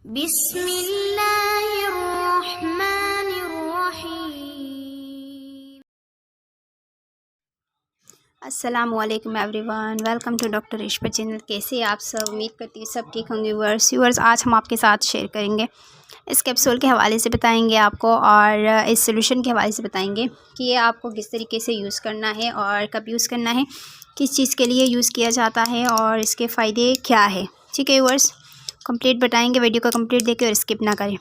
बिस्मिल्लाहिर्रहमानिर्रहीम। अस्सलामुअलैकुम everyone, welcome to doctor Ishpa channel. कैसे आप सब? उम्मीद करती हूँ सब ठीक होंगे। व्यूअर्स आज हम आपके साथ शेयर करेंगे, इस कैप्सूल के हवाले से बताएंगे आपको, और इस सोल्यूशन के हवाले से बताएंगे कि ये आपको किस तरीके से यूज़ करना है और कब यूज़ करना है, किस चीज़ के लिए यूज़ किया जाता है और इसके फ़ायदे क्या है। ठीक है व्यूअर्स, कंप्लीट बताएंगे, वीडियो को कंप्लीट देखें और स्किप ना करें।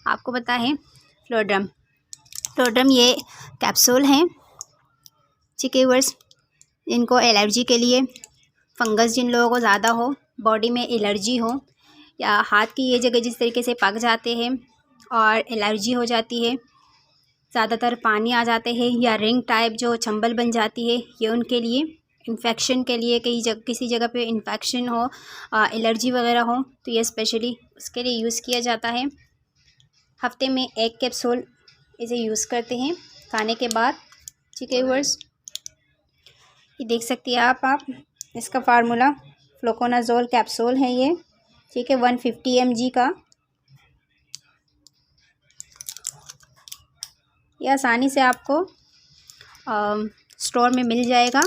आपको पता है फ्लोड्रम ये कैप्सूल हैं। ठीक है व्यूअर्स, इनको एलर्जी के लिए, फंगस जिन लोगों को ज़्यादा हो, बॉडी में एलर्जी हो, या हाथ की ये जगह जिस तरीके से पक जाते हैं और एलर्जी हो जाती है, ज़्यादातर पानी आ जाते हैं, या रिंग टाइप जो चंबल बन जाती है, ये उनके लिए, इन्फेक्शन के लिए, किसी जगह पे इन्फेक्शन हो, एलर्जी वगैरह हो, तो ये स्पेशली उसके लिए यूज़ किया जाता है। हफ्ते में 1 कैप्सूल इसे यूज़ करते हैं खाने के बाद। ठीक है व्यूअर्स, ये देख सकती हैं आप इसका फार्मूला फ्लोकोनाजोल कैप्सूल है ये। ठीक है, 150 mg का। ये आसानी से आपको स्टोर में मिल जाएगा,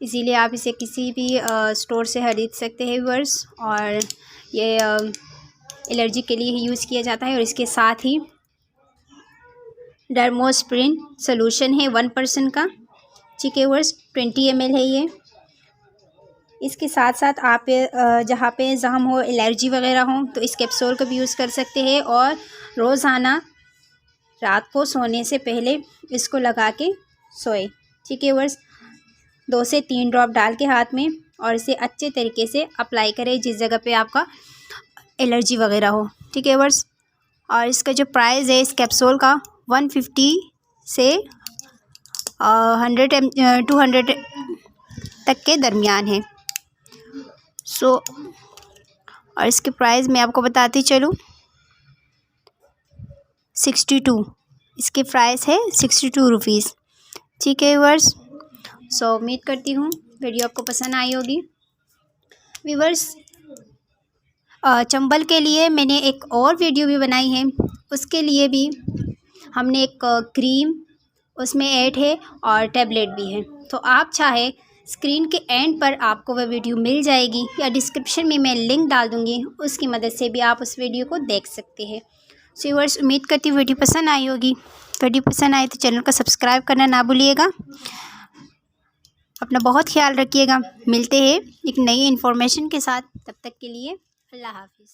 इसीलिए आप इसे किसी भी स्टोर से खरीद सकते हैं व्यूअर्स। और ये एलर्जी के लिए ही यूज़ किया जाता है। और इसके साथ ही डर्मोस्प्रिन सोल्यूशन है 1% का। ठीक है व्यूअर्स, 20 ml है ये। इसके साथ साथ आप जहाँ पे ज़ख्म हो, एलर्जी वगैरह हो, तो इस कैप्सूल को भी यूज़ कर सकते हैं। और रोज़ाना रात को सोने से पहले इसको लगा के सोए। ठीक है व्यूअर्स, 2 से 3 ड्रॉप डाल के हाथ में, और इसे अच्छे तरीके से अप्लाई करें जिस जगह पे आपका एलर्जी वगैरह हो। ठीक है व्यूअर्स, और इसका जो प्राइस है इस कैप्सूल का 150 से 200 तक के दरमियान है। और इसके प्राइस मैं आपको बताती चलूँ, 62, इसके प्राइस है 62 रुपीज़। ठीक है व्यूअर्स, उम्मीद करती हूँ वीडियो आपको पसंद आई होगी। व्यूअर्स, चंबल के लिए मैंने एक और वीडियो भी बनाई है, उसके लिए भी हमने एक क्रीम उसमें ऐड है और टैबलेट भी है। तो आप चाहे स्क्रीन के एंड पर आपको वह वीडियो मिल जाएगी, या डिस्क्रिप्शन में मैं लिंक डाल दूँगी, उसकी मदद से भी आप उस वीडियो को देख सकते हैं। व्यूअर्स, उम्मीद करती हूँ वीडियो पसंद आई होगी। वीडियो पसंद आए तो चैनल को सब्सक्राइब करना ना भूलिएगा। अपना बहुत ख्याल रखिएगा। मिलते हैं एक नई इन्फॉर्मेशन के साथ, तब तक के लिए अल्लाह हाफिज़।